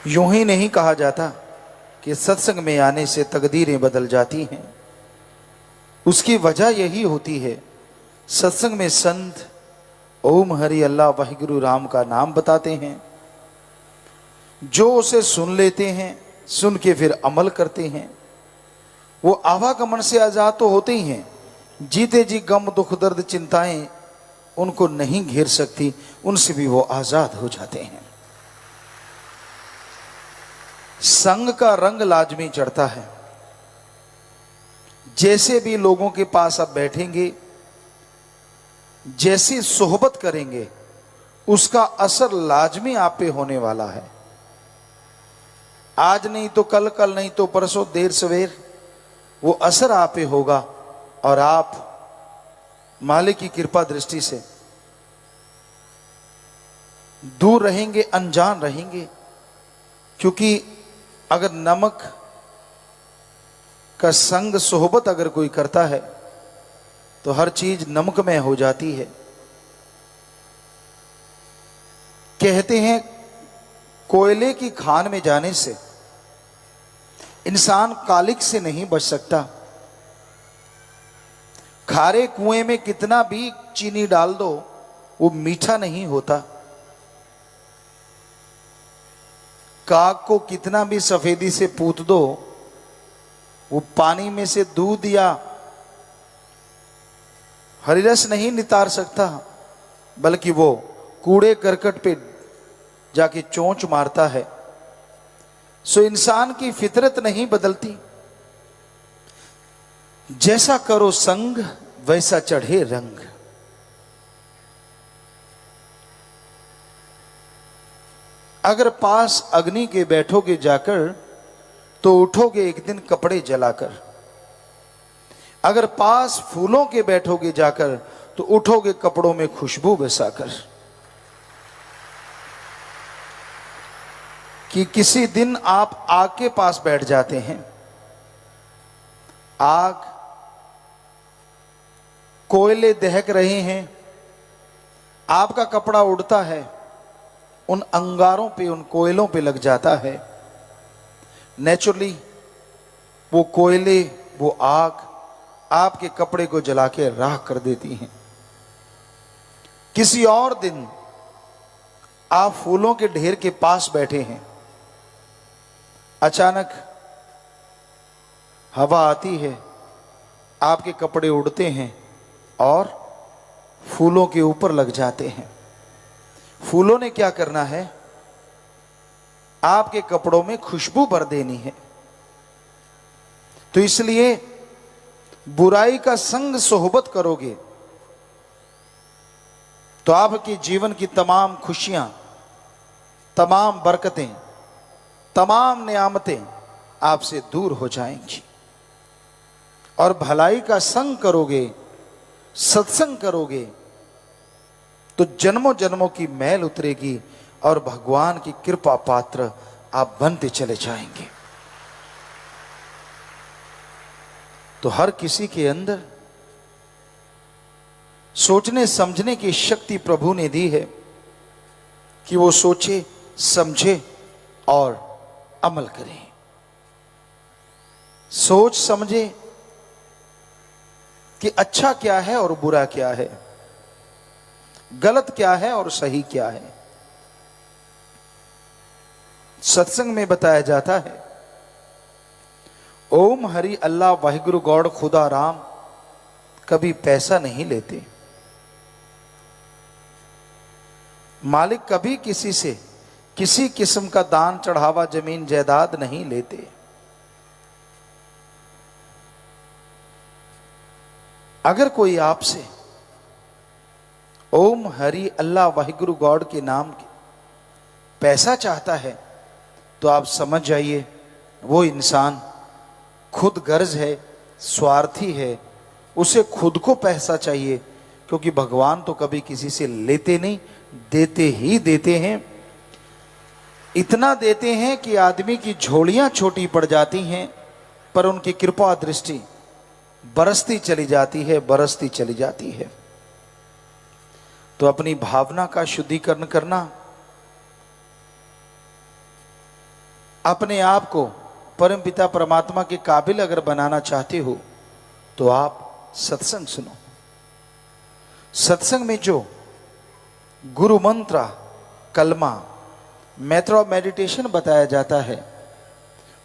यूं ही नहीं कहा जाता कि सत्संग में आने से तकदीरें बदल जाती हैं। उसकी वजह यही होती है, सत्संग में संत ओम हरि अल्लाह वाहिगुरु राम का नाम बताते हैं। जो उसे सुन लेते हैं, सुन के फिर अमल करते हैं, वो आवागमन से आजाद तो होते ही हैं। जीते जी गम दुख दर्द चिंताएं उनको नहीं घेर सकती, उनसे भी वो आजाद हो जाते हैं। संग का रंग लाजमी चढ़ता है। जैसे भी लोगों के पास आप बैठेंगे, जैसी सोहबत करेंगे, उसका असर लाजमी आप पे होने वाला है। आज नहीं तो कल, कल नहीं तो परसों, देर सवेर वो असर आप पे होगा और आप मालिक की कृपा दृष्टि से दूर रहेंगे, अनजान रहेंगे। क्योंकि अगर नमक का संग सोहबत अगर कोई करता है तो हर चीज नमकमय हो जाती है। कहते हैं कोयले की खान में जाने से इंसान कालिक से नहीं बच सकता। खारे कुएं में कितना भी चीनी डाल दो वो मीठा नहीं होता। काग को कितना भी सफेदी से पूत दो वो पानी में से दूध या हरिरस नहीं नितार सकता, बल्कि वो कूड़े करकट पे जाके चोंच मारता है। सो इंसान की फितरत नहीं बदलती। जैसा करो संग वैसा चढ़े रंग। अगर पास अग्नि के बैठोगे जाकर तो उठोगे एक दिन कपड़े जलाकर। अगर पास फूलों के बैठोगे जाकर तो उठोगे कपड़ों में खुशबू बसाकर। कि किसी दिन आप आग के पास बैठ जाते हैं, आग कोयले दहक रहे हैं, आपका कपड़ा उड़ता है, उन अंगारों पे, उन कोयलों पे लग जाता है। नेचुरली वो कोयले, वो आग आपके कपड़े को जला के राख कर देती हैं। किसी और दिन आप फूलों के ढेर के पास बैठे हैं, अचानक हवा आती है, आपके कपड़े उड़ते हैं और फूलों के ऊपर लग जाते हैं। फूलों ने क्या करना है, आपके कपड़ों में खुशबू भर देनी है। तो इसलिए बुराई का संग सोहबत करोगे तो आपके जीवन की तमाम खुशियां, तमाम बरकतें, तमाम नियामतें आपसे दूर हो जाएंगी। और भलाई का संग करोगे, सत्संग करोगे, तो जन्मों जन्मों की मैल उतरेगी और भगवान की कृपा पात्र आप बनते चले जाएंगे। तो हर किसी के अंदर सोचने समझने की शक्ति प्रभु ने दी है कि वो सोचे, समझे और अमल करें। सोच समझे कि अच्छा क्या है और बुरा क्या है, गलत क्या है और सही क्या है। सत्संग में बताया जाता है, ओम हरि अल्लाह वाहिगुरु गॉड खुदा राम कभी पैसा नहीं लेते। मालिक कभी किसी से किसी किस्म का दान चढ़ावा जमीन जायदाद नहीं लेते। अगर कोई आपसे ओम हरि अल्लाह वाहिगुरु गॉड के नाम के पैसा चाहता है, तो आप समझ जाइए वो इंसान खुद गर्ज है, स्वार्थी है, उसे खुद को पैसा चाहिए। क्योंकि भगवान तो कभी किसी से लेते नहीं, देते ही देते हैं। इतना देते हैं कि आदमी की झोलियां छोटी पड़ जाती हैं, पर उनकी कृपा दृष्टि बरसती चली जाती है, बरसती चली जाती है। तो अपनी भावना का शुद्धिकरण करना, अपने आप को परमपिता परमात्मा के काबिल अगर बनाना चाहते हो, तो आप सत्संग सुनो। सत्संग में जो गुरु मंत्र, कलमा, मेथड ऑफ मेडिटेशन बताया जाता है,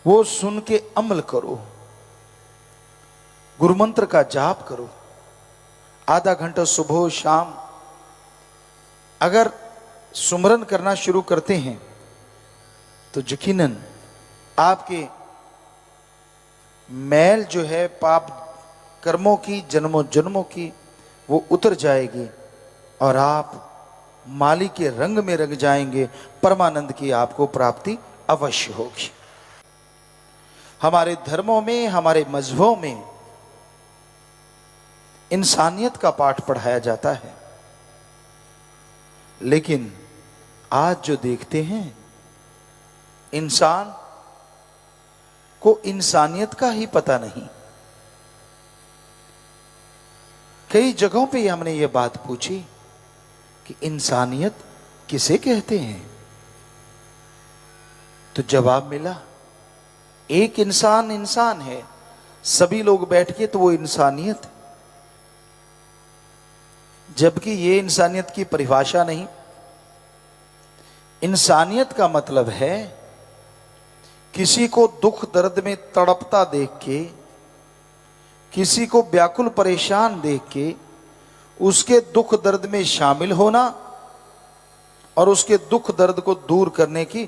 वो सुन के अमल करो। गुरु मंत्र का जाप करो, आधा घंटा सुबह शाम अगर सुमरन करना शुरू करते हैं, तो यकीनन आपके मैल जो है पाप कर्मों की, जन्मों जन्मों की, वो उतर जाएगी और आप माली के रंग में रंग जाएंगे। परमानंद की आपको प्राप्ति अवश्य होगी। हमारे धर्मों में, हमारे मजहबों में इंसानियत का पाठ पढ़ाया जाता है, लेकिन आज जो देखते हैं, इंसान को इंसानियत का ही पता नहीं। कई जगहों पे हमने ये बात पूछी कि इंसानियत किसे कहते हैं, तो जवाब मिला, एक इंसान इंसान है, सभी लोग बैठ के तो वो इंसानियत है। जबकि ये इंसानियत की परिभाषा नहीं। इंसानियत का मतलब है किसी को दुख दर्द में तड़पता देख के, किसी को व्याकुल परेशान देख के उसके दुख दर्द में शामिल होना और उसके दुख दर्द को दूर करने की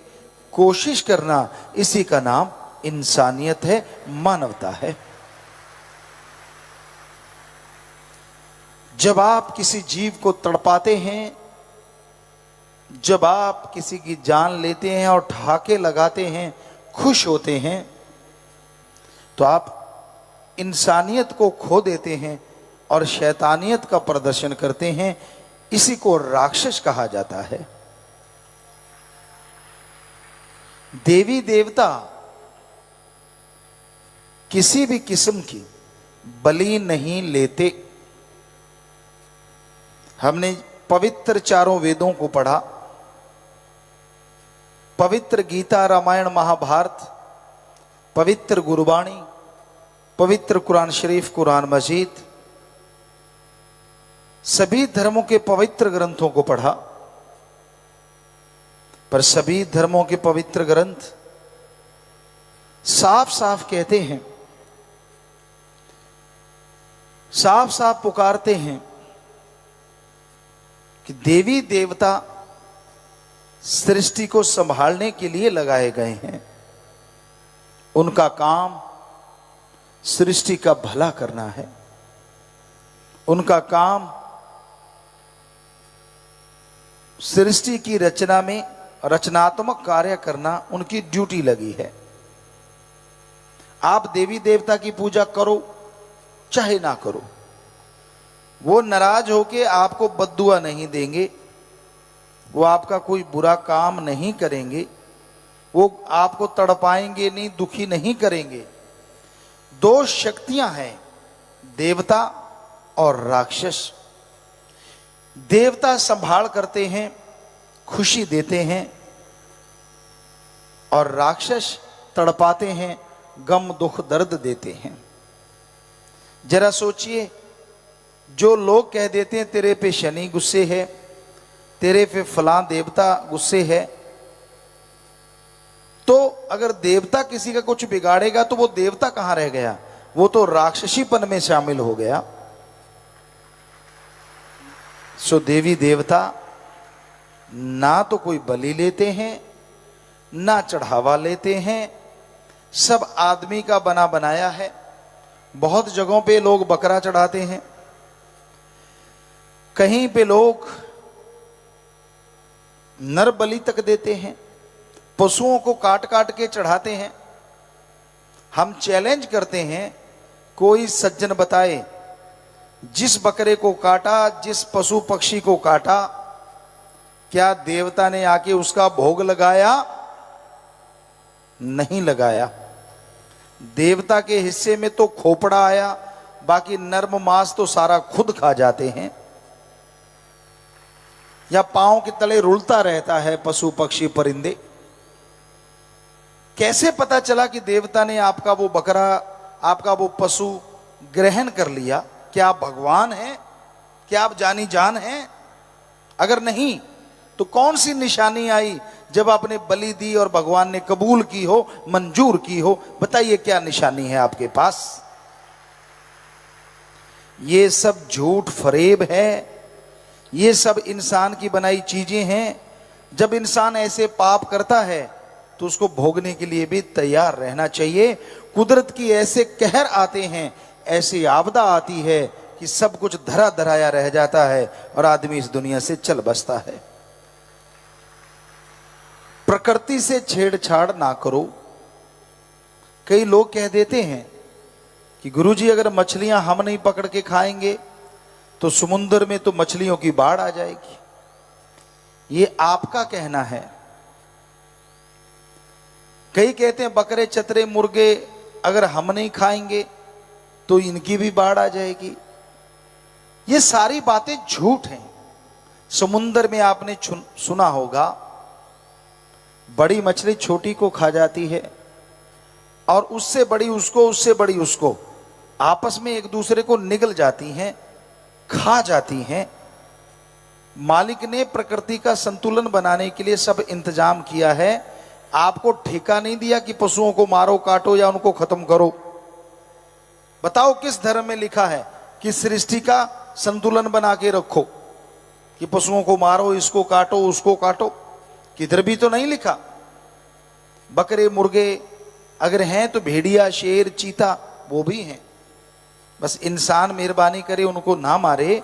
कोशिश करना, इसी का नाम इंसानियत है, मानवता है। जब आप किसी जीव को तड़पाते हैं, जब आप किसी की जान लेते हैं और ठहाके लगाते हैं, खुश होते हैं, तो आप इंसानियत को खो देते हैं और शैतानियत का प्रदर्शन करते हैं। इसी को राक्षस कहा जाता है। देवी देवता किसी भी किस्म की बलि नहीं लेते। हमने पवित्र चारों वेदों को पढ़ा, पवित्र गीता, रामायण, महाभारत, पवित्र गुरबाणी, पवित्र कुरान शरीफ, कुरान मजीद, सभी धर्मों के पवित्र ग्रंथों को पढ़ा। पर सभी धर्मों के पवित्र ग्रंथ साफ साफ कहते हैं, साफ साफ पुकारते हैं कि देवी देवता सृष्टि को संभालने के लिए लगाए गए हैं। उनका काम सृष्टि का भला करना है। उनका काम सृष्टि की रचना में रचनात्मक कार्य करना उनकी ड्यूटी लगी है। आप देवी देवता की पूजा करो चाहे ना करो। वो नाराज होके आपको बद्दुआ नहीं देंगे, वो आपका कोई बुरा काम नहीं करेंगे, वो आपको तड़पाएंगे नहीं, दुखी नहीं करेंगे। दो शक्तियां हैं, देवता और राक्षस। देवता संभाल करते हैं, खुशी देते हैं, और राक्षस तड़पाते हैं, गम दुख दर्द देते हैं। जरा सोचिए, जो लोग कह देते हैं तेरे पे शनि गुस्से है, तेरे पे फलां देवता गुस्से है, तो अगर देवता किसी का कुछ बिगाड़ेगा तो वो देवता कहां रह गया? वो तो राक्षसीपन में शामिल हो गया। सो देवी देवता ना तो कोई बलि लेते हैं, ना चढ़ावा लेते हैं, सब आदमी का बना बनाया है। बहुत जगहों पे लोग बकरा चढ़ाते हैं, कहीं पे लोग नर बलि तक देते हैं, पशुओं को काट काट के चढ़ाते हैं। हम चैलेंज करते हैं, कोई सज्जन बताए जिस बकरे को काटा, जिस पशु पक्षी को काटा, क्या देवता ने आके उसका भोग लगाया? नहीं लगाया। देवता के हिस्से में तो खोपड़ा आया, बाकी नर्म मांस तो सारा खुद खा जाते हैं, या पांव के तले रुलता रहता है पशु पक्षी परिंदे। कैसे पता चला कि देवता ने आपका वो बकरा, आपका वो पशु ग्रहण कर लिया? क्या आप भगवान हैं? क्या आप जानी जान हैं? अगर नहीं तो कौन सी निशानी आई जब आपने बलि दी और भगवान ने कबूल की हो, मंजूर की हो? बताइए क्या निशानी है आपके पास? ये सब झूठ फरेब है, ये सब इंसान की बनाई चीजें हैं। जब इंसान ऐसे पाप करता है तो उसको भोगने के लिए भी तैयार रहना चाहिए। कुदरत की ऐसे कहर आते हैं, ऐसी आपदा आती है कि सब कुछ धरा धराया रह जाता है और आदमी इस दुनिया से चल बसता है। प्रकृति से छेड़छाड़ ना करो। कई लोग कह देते हैं कि गुरुजी अगर मछलियां हम नहीं पकड़ के खाएंगे तो समुद्र में तो मछलियों की बाढ़ आ जाएगी। ये आपका कहना है। कई कहते हैं बकरे चतरे मुर्गे अगर हम नहीं खाएंगे तो इनकी भी बाढ़ आ जाएगी। ये सारी बातें झूठ हैं। समुद्र में आपने सुना होगा, बड़ी मछली छोटी को खा जाती है और उससे बड़ी उसको, उससे बड़ी उसको, आपस में एक दूसरे को निगल जाती हैं, खा जाती हैं। मालिक ने प्रकृति का संतुलन बनाने के लिए सब इंतजाम किया है। आपको ठेका नहीं दिया कि पशुओं को मारो, काटो या उनको खत्म करो। बताओ किस धर्म में लिखा है कि सृष्टि का संतुलन बना के रखो, कि पशुओं को मारो, इसको काटो, उसको काटो? किधर भी तो नहीं लिखा। बकरे मुर्गे अगर हैं तो भेड़िया, शेर, चीता वो भी हैं। बस इंसान मेहरबानी करे उनको ना मारे।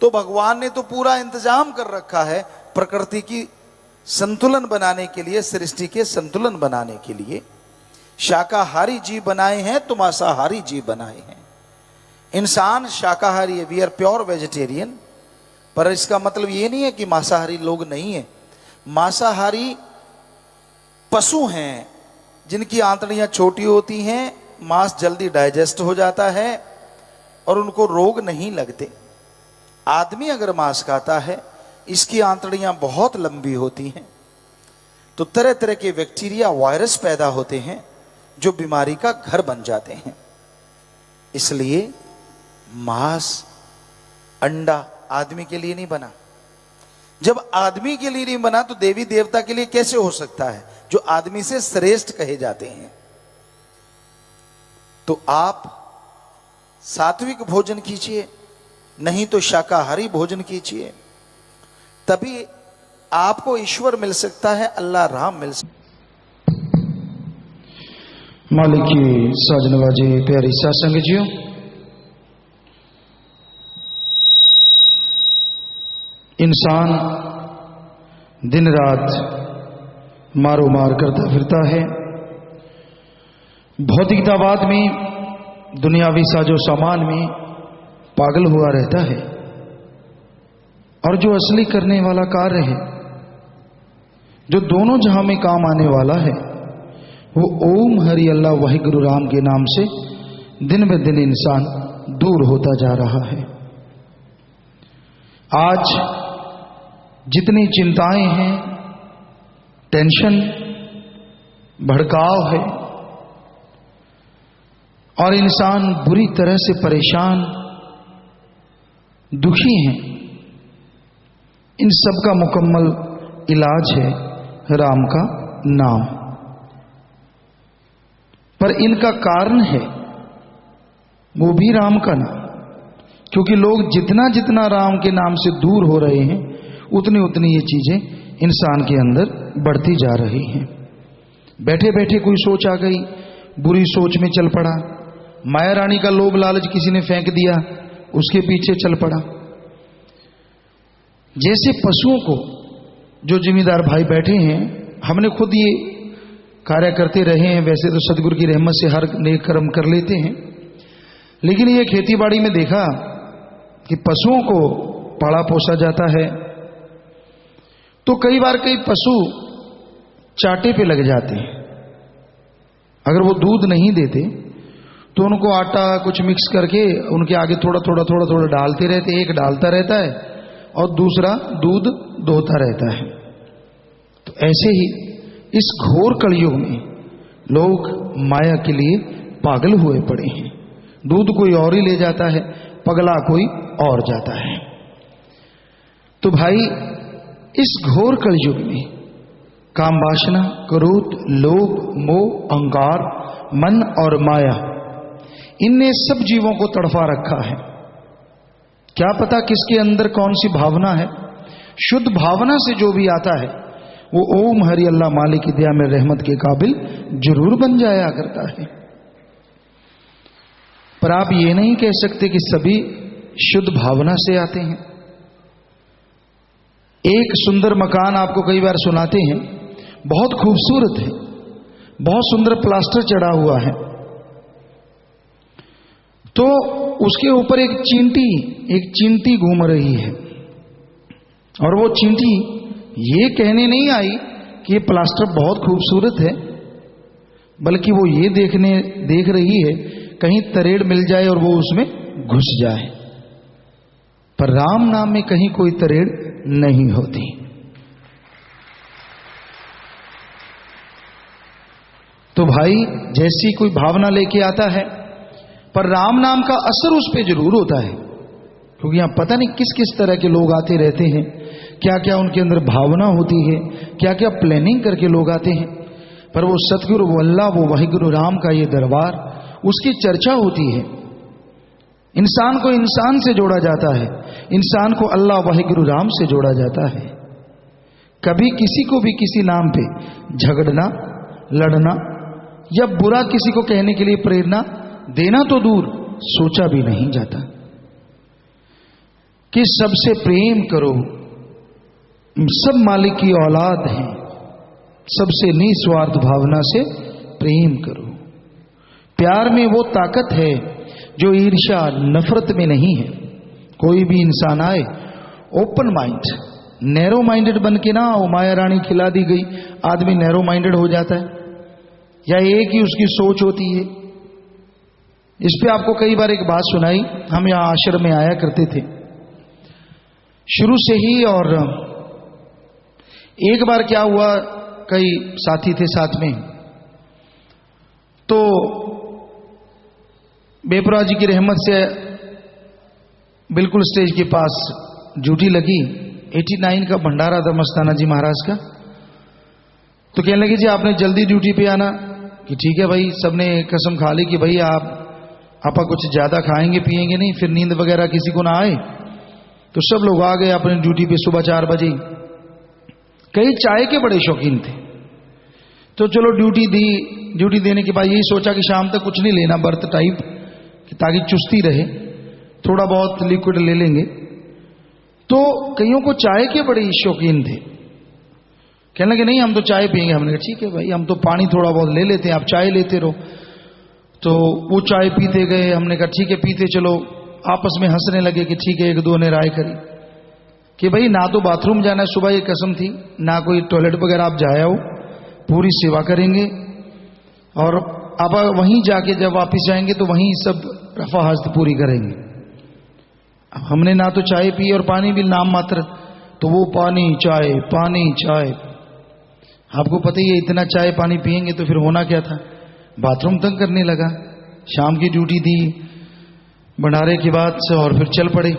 तो भगवान ने तो पूरा इंतजाम कर रखा है प्रकृति की संतुलन बनाने के लिए, सृष्टि के संतुलन बनाने के लिए। शाकाहारी जीव बनाए हैं तो मांसाहारी जीव बनाए हैं। इंसान शाकाहारी है, वी आर प्योर वेजिटेरियन, पर इसका मतलब ये नहीं है कि मांसाहारी लोग नहीं है। मांसाहारी पशु हैं जिनकी आंतड़ियां छोटी होती हैं, मांस जल्दी डाइजेस्ट हो जाता है और उनको रोग नहीं लगते। आदमी अगर मांस खाता है, इसकी आंतड़ियां बहुत लंबी होती हैं, तो तरह तरह के बैक्टीरिया, वायरस पैदा होते हैं जो बीमारी का घर बन जाते हैं। इसलिए मांस, अंडा आदमी के लिए नहीं बना। जब आदमी के लिए नहीं बना तो देवी देवता के लिए कैसे हो सकता है, जो आदमी से श्रेष्ठ कहे जाते हैं? तो आप सात्विक भोजन कीजिए, नहीं तो शाकाहारी भोजन कीजिए, तभी आपको ईश्वर मिल सकता है, अल्लाह राम मिल सकता है। मालिक की साज नवाजे प्यारी साध संगत जियो, इंसान दिन रात मारो मार करता फिरता है। भौतिकतावाद में दुनियावी साजो सामान में पागल हुआ रहता है, और जो असली करने वाला कार्य है, जो दोनों जहां में काम आने वाला है, वो ओम हरि अल्लाह वाहिगुरु राम के नाम से दिन ब दिन इंसान दूर होता जा रहा है। आज जितनी चिंताएं हैं, टेंशन, भड़काव है, और इंसान बुरी तरह से परेशान, दुखी हैं, इन सब का मुकम्मल इलाज है राम का नाम। पर इनका कारण है वो भी राम का नाम, क्योंकि लोग जितना जितना राम के नाम से दूर हो रहे हैं, उतनी उतनी ये चीजें इंसान के अंदर बढ़ती जा रही हैं। बैठे बैठे कोई सोच आ गई, बुरी सोच में चल पड़ा, माया रानी का लोभ लालच किसी ने फेंक दिया, उसके पीछे चल पड़ा। जैसे पशुओं को, जो जिम्मेदार भाई बैठे हैं, हमने खुद ये कार्य करते रहे हैं, वैसे तो सदगुरु की रहमत से हर नेक कर्म कर लेते हैं, लेकिन ये खेती बाड़ी में देखा कि पशुओं को पाला पोसा जाता है, तो कई बार कई पशु चाटे पे लग जाते हैं। अगर वो दूध नहीं देते तो उनको आटा कुछ मिक्स करके उनके आगे थोड़ा थोड़ा थोड़ा थोड़ा डालते रहते, एक डालता रहता है और दूसरा दूध दोहता रहता है। तो ऐसे ही इस घोर कलयुग में लोग माया के लिए पागल हुए पड़े हैं। दूध कोई और ही ले जाता है, पगला कोई और जाता है। तो भाई, इस घोर कलयुग में काम वासना, क्रोध, लोभ, मोह, अहंकार, मन और माया, इनने सब जीवों को तड़फा रखा है। क्या पता किसके अंदर कौन सी भावना है। शुद्ध भावना से जो भी आता है वो ओम हरि अल्लाह मालिक की दया में रहमत के काबिल जरूर बन जाया करता है। पर आप ये नहीं कह सकते कि सभी शुद्ध भावना से आते हैं। एक सुंदर मकान आपको कई बार सुनाते हैं, बहुत खूबसूरत है, बहुत सुंदर प्लास्टर चढ़ा हुआ है, तो उसके ऊपर एक चींटी घूम रही है, और वो चींटी ये कहने नहीं आई कि ये प्लास्टर बहुत खूबसूरत है, बल्कि वो ये देख रही है कहीं तरेड़ मिल जाए और वो उसमें घुस जाए। पर राम नाम में कहीं कोई तरेड़ नहीं होती। तो भाई, जैसी कोई भावना लेके आता है, पर राम नाम का असर उस पर जरूर होता है, क्योंकि यहां पता नहीं किस किस तरह के लोग आते रहते हैं, क्या क्या उनके अंदर भावना होती है, क्या क्या प्लानिंग करके लोग आते हैं। पर वो सतगुरु, वो अल्लाह, वो वाहिगुरु राम का ये दरबार, उसकी चर्चा होती है। इंसान को इंसान से जोड़ा जाता है, इंसान को अल्लाह वाहिगुरु राम से जोड़ा जाता है। कभी किसी को भी किसी नाम पे झगड़ना, लड़ना या बुरा किसी को कहने के लिए प्रेरणा देना तो दूर, सोचा भी नहीं जाता कि सबसे प्रेम करो, सब मालिक की औलाद हैं, सबसे निस्वार्थ भावना से प्रेम करो। प्यार में वो ताकत है जो ईर्ष्या, नफरत में नहीं है। कोई भी इंसान आए, ओपन माइंड, नैरो माइंडेड बन के ना हो, माया रानी खिला दी गई, आदमी नैरो माइंडेड हो जाता है, या एक ही उसकी सोच होती है। इस पे आपको कई बार एक बात सुनाई। हम यहां आश्रम में आया करते थे शुरू से ही, और एक बार क्या हुआ, कई साथी थे साथ में, तो बेपुरा जी की रहमत से बिल्कुल स्टेज के पास ड्यूटी लगी। 89 का भंडारा था मस्ताना जी महाराज का। तो कहने लगे जी आपने जल्दी ड्यूटी पे आना, कि ठीक है भाई। सबने कसम खा ली कि भाई आप कुछ ज्यादा खाएंगे पिएंगे नहीं, फिर नींद वगैरह किसी को ना आए। तो सब लोग आ गए अपनी ड्यूटी पे सुबह 4 बजे। कई चाय के बड़े शौकीन थे, तो चलो ड्यूटी दी। ड्यूटी देने के बाद यही सोचा कि शाम तक कुछ नहीं लेना, बर्थ टाइप, कि ताकि चुस्ती रहे, थोड़ा बहुत लिक्विड ले लेंगे। तो कईयों को चाय के बड़े शौकीन थे। कहने लगे नहीं हम तो चाय पिएंगे। हमने कहा ठीक है भाई, हम तो पानी थोड़ा बहुत ले लेते हैं, आप चाय लेते रहो। तो वो चाय पीते गए, हमने कहा ठीक है पीते चलो, आपस में हंसने लगे कि ठीक है। एक दो ने राय करी कि भाई ना तो बाथरूम जाना है, सुबह ये कसम थी, ना कोई टॉयलेट वगैरह आप जाए हो, पूरी सेवा करेंगे और अब वहीं जाके जब वापस जाएंगे तो वहीं सब रफा हस्त पूरी करेंगे। अब हमने ना तो चाय पी और पानी भी नाम मात्र, तो वो पानी चाय। आपको पता ही है इतना चाय पानी पिएंगे तो फिर होना क्या था, बाथरूम तंग करने लगा। शाम की ड्यूटी दी भंडारे के बाद से और फिर चल पड़े।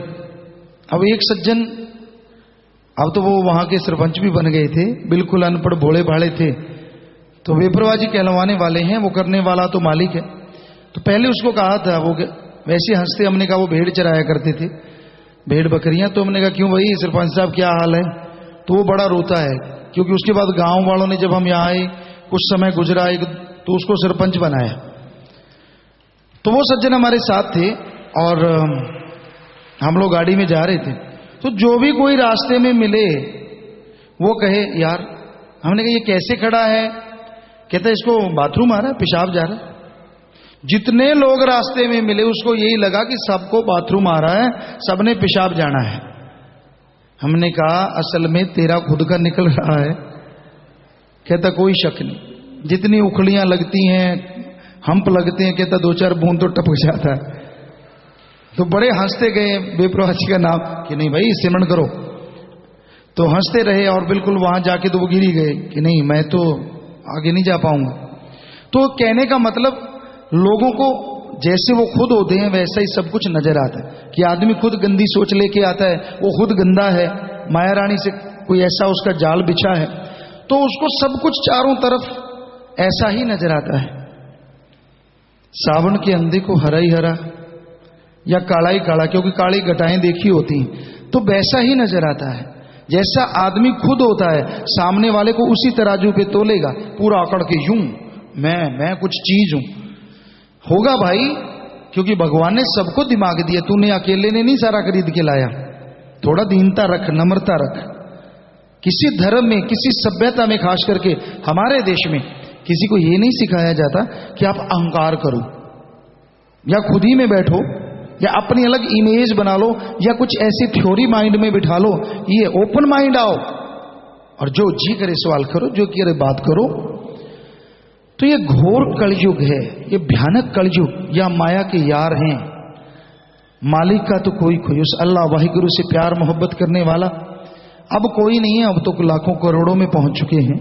अब एक सज्जन, अब तो वो वहां के सरपंच भी बन गए थे, बिल्कुल अनपढ़ भोले भाले थे, तो बेपरवाही कहलवाने वाले हैं, वो करने वाला तो मालिक है। तो पहले उसको कहा था, वो वैसे हंसते, हमने कहा वो भेड़ चराया करते थे, भेड़ बकरियां। तो हमने कहा क्यों भाई सरपंच साहब क्या हाल है, तो वो बड़ा रोता है, क्योंकि उसके बाद गांव वालों ने जब हम यहाँ आए कुछ समय गुजरा तो उसको सरपंच बनाया। तो वो सज्जन हमारे साथ थे और हम लोग गाड़ी में जा रहे थे, तो जो भी कोई रास्ते में मिले वो कहे यार, हमने कहा ये कैसे खड़ा है, कहता है इसको बाथरूम आ रहा है, पेशाब जा रहा है। जितने लोग रास्ते में मिले उसको यही लगा कि सबको बाथरूम आ रहा है, सबने पेशाब जाना है। हमने कहा असल में तेरा खुद का निकल रहा है। कहता कोई शक नहीं, जितनी उखलियां लगती हैं, हंप लगते हैं, कहता दो चार बूंद तो टपक जाता है। तो बड़े हंसते गए, बेप्रवासी का नाम कि नहीं भाई सिमरण करो, तो हंसते रहे और बिल्कुल वहां जाके तो वो गिर ही गए कि नहीं मैं तो आगे नहीं जा पाऊंगा। तो कहने का मतलब लोगों को जैसे वो खुद होते हैं वैसा ही सब कुछ नजर आता है कि आदमी खुद गंदी सोच लेके आता है, वो खुद गंदा है, माया रानी से कोई ऐसा उसका जाल बिछा है, तो उसको सब कुछ चारों तरफ ऐसा ही नजर आता है। सावन के अंधे को हरा ही हरा या काला ही काला, क्योंकि काली घटाएं देखी होती हैं, तो वैसा ही नजर आता है। जैसा आदमी खुद होता है सामने वाले को उसी तराजू पे तोलेगा, पूरा आकड़ के यूं मैं कुछ चीज हूं, होगा भाई, क्योंकि भगवान ने सबको दिमाग दिया, तूने अकेले ने नहीं सारा खरीद के लाया। थोड़ा दीनता रख, नम्रता रख। किसी धर्म में, किसी सभ्यता में, खास करके हमारे देश में किसी को यह नहीं सिखाया जाता कि आप अहंकार करो या खुद ही में बैठो या अपनी अलग इमेज बना लो या कुछ ऐसी थ्योरी माइंड में बिठा लो। ये ओपन माइंड आओ और जो जी करे सवाल करो, जो करे बात करो। तो ये घोर कलयुग है, ये भयानक कलयुग, या माया के यार हैं। मालिक का तो कोई उस अल्लाह वाहिगुरु से प्यार मोहब्बत करने वाला अब कोई नहीं है। अब तो लाखों करोड़ों में पहुंच चुके हैं,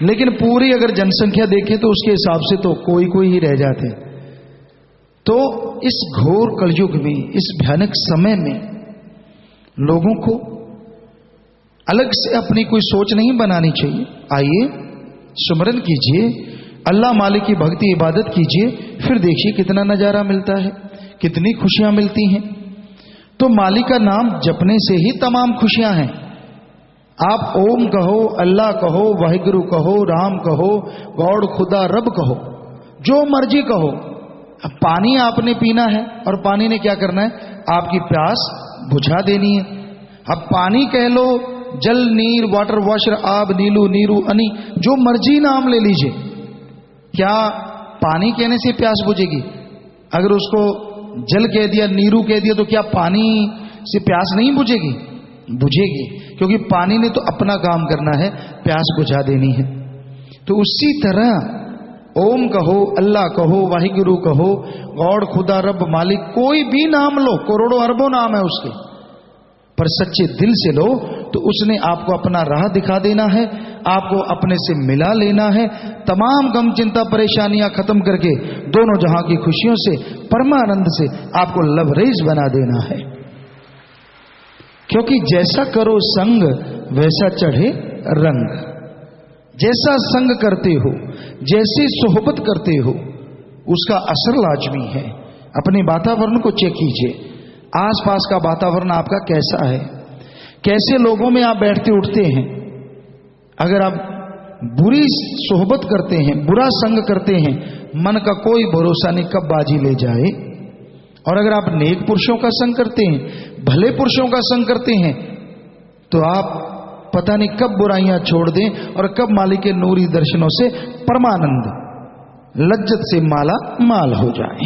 लेकिन पूरी अगर जनसंख्या देखें तो उसके हिसाब से तो कोई ही रह जाते। तो इस घोर कलयुग में, इस भयानक समय में लोगों को अलग से अपनी कोई सोच नहीं बनानी चाहिए। आइए सुमरन कीजिए, अल्लाह मालिक की भक्ति इबादत कीजिए, फिर देखिए कितना नजारा मिलता है, कितनी खुशियां मिलती हैं। तो मालिक का नाम जपने से ही तमाम खुशियां हैं। आप ओम कहो, अल्लाह कहो, वाहिगुरु कहो, राम कहो, गॉड खुदा रब कहो, जो मर्जी कहो। अब पानी आपने पीना है और पानी ने क्या करना है, आपकी प्यास बुझा देनी है। अब पानी कह लो, जल, नीर, वाटर, वाशर, आब, नीलू, नीरू, अनी, जो मर्जी नाम ले लीजिए। क्या पानी कहने से प्यास बुझेगी? अगर उसको जल कह दिया, नीरू कह दिया, तो क्या पानी से प्यास नहीं बुझेगी? बुझेगी, क्योंकि पानी ने तो अपना काम करना है, प्यास बुझा देनी है। तो उसी तरह ओम कहो, अल्लाह कहो, वाहिगुरु कहो, गॉड खुदा रब मालिक, कोई भी नाम लो, करोड़ों अरबों नाम है उसके, पर सच्चे दिल से लो तो उसने आपको अपना राह दिखा देना है, आपको अपने से मिला लेना है, तमाम गम चिंता परेशानियां खत्म करके दोनों जहां की खुशियों से, परमानंद से आपको लबरेज बना देना है। क्योंकि जैसा करो संग वैसा चढ़े रंग। जैसा संग करते हो, जैसी सोहबत करते हो, उसका असर लाजमी है। अपने वातावरण को चेक कीजिए, आसपास का वातावरण आपका कैसा है, कैसे लोगों में आप बैठते उठते हैं। अगर आप बुरी सोहबत करते हैं, बुरा संग करते हैं, मन का कोई भरोसा नहीं कब बाजी ले जाए। और अगर आप नेक पुरुषों का संग करते हैं, भले पुरुषों का संग करते हैं, तो आप पता नहीं कब बुराइयां छोड़ दें और कब मालिक के नूरी दर्शनों से परमानंद लज्जत से माला माल हो जाए।